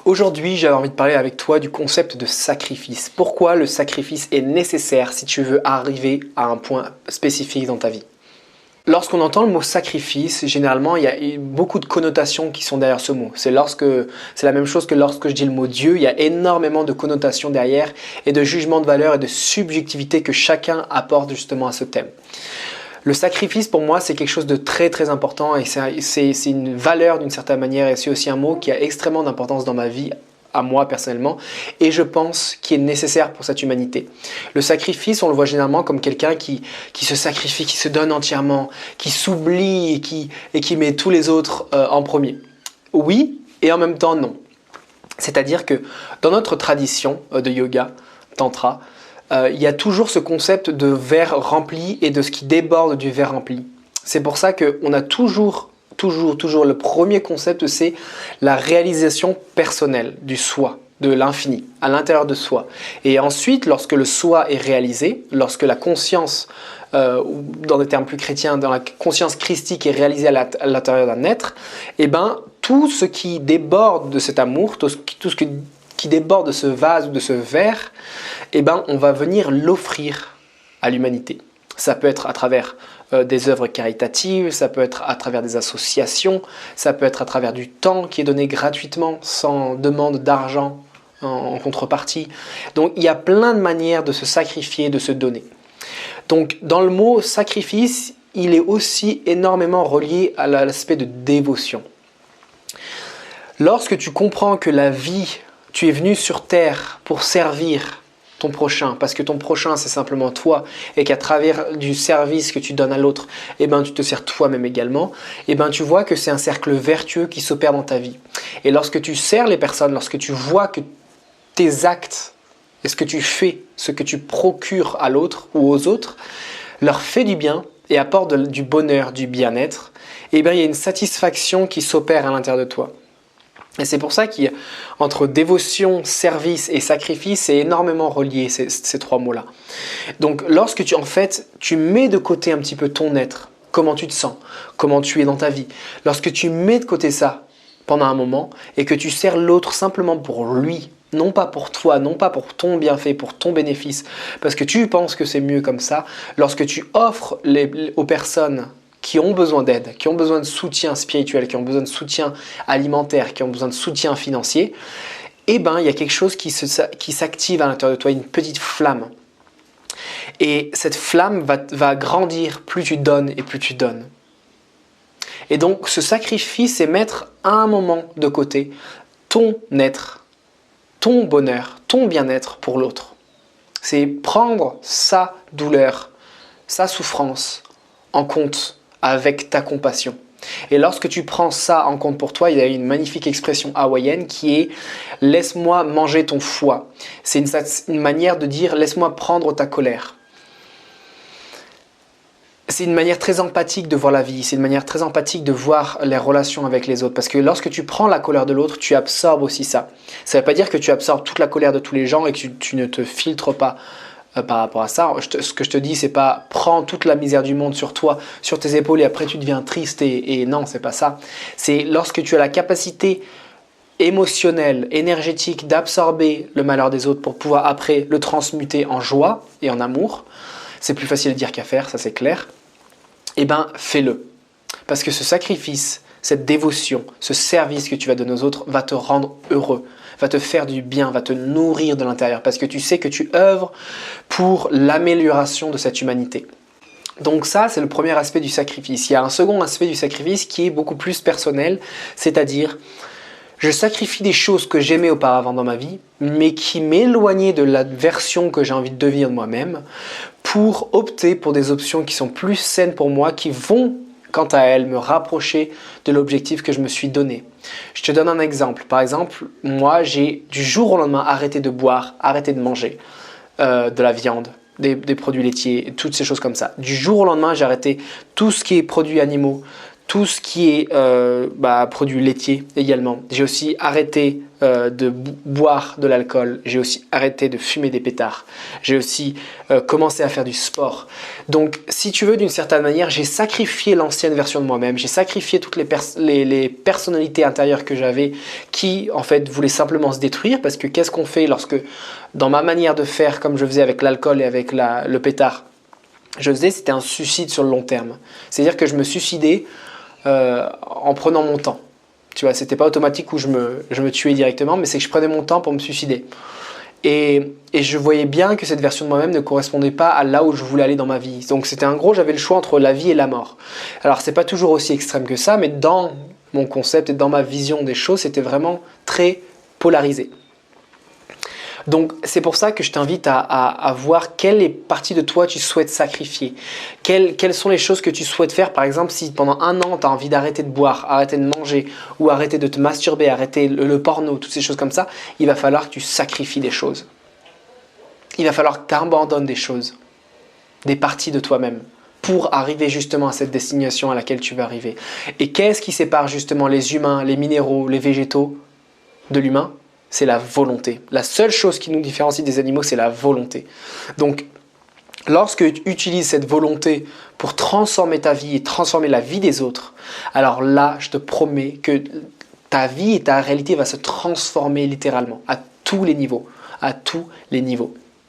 Aujourd'hui, j'avais envie de parler avec toi du concept de sacrifice. Pourquoi le sacrifice est nécessaire si tu veux arriver à un point spécifique dans ta vie? Lorsqu'on entend le mot sacrifice, généralement, il y a beaucoup de connotations qui sont derrière ce mot. C'est la même chose que lorsque je dis le mot Dieu, il y a énormément de connotations derrière et de jugements de valeur et de subjectivité que chacun apporte justement à ce thème. Le sacrifice, pour moi, c'est quelque chose de très très important et c'est une valeur d'une certaine manière et c'est aussi un mot qui a extrêmement d'importance dans ma vie, à moi personnellement, et je pense qu'il est nécessaire pour cette humanité. Le sacrifice, on le voit généralement comme quelqu'un qui se sacrifie, qui se donne entièrement, qui s'oublie et qui met tous les autres en premier. Oui, et en même temps non. C'est-à-dire que dans notre tradition de yoga, tantra, il y a toujours ce concept de verre rempli et de ce qui déborde du verre rempli. C'est pour ça qu'on a toujours le premier concept, c'est la réalisation personnelle du soi, de l'infini, à l'intérieur de soi. Et ensuite, lorsque le soi est réalisé, lorsque la conscience, dans des termes plus chrétiens, dans la conscience christique est réalisée à l'intérieur d'un être, eh ben, tout ce qui déborde de cet amour, tout ce qui déborde de ce vase ou de ce verre, eh ben, on va venir l'offrir à l'humanité. Ça peut être à travers des œuvres caritatives, ça peut être à travers des associations, ça peut être à travers du temps qui est donné gratuitement, sans demande d'argent en contrepartie. Donc il y a plein de manières de se sacrifier, de se donner. Donc dans le mot sacrifice, il est aussi énormément relié à l'aspect de dévotion. Lorsque tu comprends que la vie, tu es venu sur terre pour servir ton prochain, parce que ton prochain c'est simplement toi et qu'à travers du service que tu donnes à l'autre, eh ben, tu te sers toi-même également, eh ben, tu vois que c'est un cercle vertueux qui s'opère dans ta vie. Et lorsque tu sers les personnes, lorsque tu vois que tes actes et ce que tu fais, ce que tu procures à l'autre ou aux autres, leur fait du bien et apporte du bonheur, du bien-être, eh ben, il y a une satisfaction qui s'opère à l'intérieur de toi. Et c'est pour ça qu'entre dévotion, service et sacrifice, c'est énormément relié ces trois mots-là. Donc lorsque tu mets de côté un petit peu ton être, comment tu te sens, comment tu es dans ta vie, lorsque tu mets de côté ça pendant un moment et que tu sers l'autre simplement pour lui, non pas pour toi, non pas pour ton bienfait, pour ton bénéfice, parce que tu penses que c'est mieux comme ça, lorsque tu offres aux personnes qui ont besoin d'aide, qui ont besoin de soutien spirituel, qui ont besoin de soutien alimentaire, qui ont besoin de soutien financier, eh ben, il y a quelque chose qui s'active à l'intérieur de toi, une petite flamme. Et cette flamme va grandir plus tu donnes et plus tu donnes. Et donc, ce sacrifice, c'est mettre à un moment de côté ton être, ton bonheur, ton bien-être pour l'autre. C'est prendre sa douleur, sa souffrance en compte avec ta compassion. Et lorsque tu prends ça en compte pour toi, il y a une magnifique expression hawaïenne qui est « laisse-moi manger ton foie ». C'est une manière de dire « laisse-moi prendre ta colère ». C'est une manière très empathique de voir la vie, c'est une manière très empathique de voir les relations avec les autres. Parce que lorsque tu prends la colère de l'autre, tu absorbes aussi ça. Ça ne veut pas dire que tu absorbes toute la colère de tous les gens et que tu ne te filtres pas par rapport à ça. Ce que je te dis, c'est pas prends toute la misère du monde sur toi, sur tes épaules et après tu deviens triste et non, c'est pas ça. C'est lorsque tu as la capacité émotionnelle, énergétique d'absorber le malheur des autres pour pouvoir après le transmuter en joie et en amour. C'est plus facile à dire qu'à faire, ça c'est clair. Eh ben, fais-le. Parce que ce sacrifice, cette dévotion, ce service que tu vas donner aux autres va te rendre heureux, va te faire du bien, va te nourrir de l'intérieur. Parce que tu sais que tu œuvres pour l'amélioration de cette humanité. Donc ça, c'est le premier aspect du sacrifice. Il y a un second aspect du sacrifice qui est beaucoup plus personnel, c'est-à-dire je sacrifie des choses que j'aimais auparavant dans ma vie, mais qui m'éloignaient de la version que j'ai envie de devenir moi-même, pour opter pour des options qui sont plus saines pour moi, qui vont, quant à elles, me rapprocher de l'objectif que je me suis donné. Je te donne un exemple. Par exemple, moi, j'ai du jour au lendemain arrêté de boire, arrêté de manger de la viande, des produits laitiers, toutes ces choses comme ça. Du jour au lendemain, j'ai arrêté tout ce qui est produits animaux, tout ce qui est produits laitiers également. J'ai aussi arrêté de boire de l'alcool. J'ai aussi arrêté de fumer des pétards. J'ai aussi commencé à faire du sport. Donc, si tu veux, d'une certaine manière, j'ai sacrifié l'ancienne version de moi-même. J'ai sacrifié toutes les personnalités intérieures que j'avais qui, en fait, voulaient simplement se détruire. Parce que qu'est-ce qu'on fait lorsque, dans ma manière de faire, comme je faisais avec l'alcool et avec le pétard, c'était un suicide sur le long terme. C'est-à-dire que je me suicidais en prenant mon temps. Tu vois, c'était pas automatique où je me tuais directement, mais c'est que je prenais mon temps pour me suicider. Et je voyais bien que cette version de moi-même ne correspondait pas à là où je voulais aller dans ma vie. Donc c'était j'avais le choix entre la vie et la mort. Alors c'est pas toujours aussi extrême que ça, mais dans mon concept et dans ma vision des choses, c'était vraiment très polarisé. Donc c'est pour ça que je t'invite à voir quelle partie de toi tu souhaites sacrifier. Quelles sont les choses que tu souhaites faire. Par exemple, si pendant un an tu as envie d'arrêter de boire, arrêter de manger ou arrêter de te masturber, arrêter le porno, toutes ces choses comme ça, il va falloir que tu sacrifies des choses. Il va falloir que tu abandonnes des choses, des parties de toi-même pour arriver justement à cette destination à laquelle tu veux arriver. Et qu'est-ce qui sépare justement les humains, les minéraux, les végétaux de l'humain ? C'est la volonté. La seule chose qui nous différencie des animaux, c'est la volonté. Donc, lorsque tu utilises cette volonté pour transformer ta vie et transformer la vie des autres, alors là, je te promets que ta vie et ta réalité va se transformer littéralement à tous les niveaux. À tous les niveaux.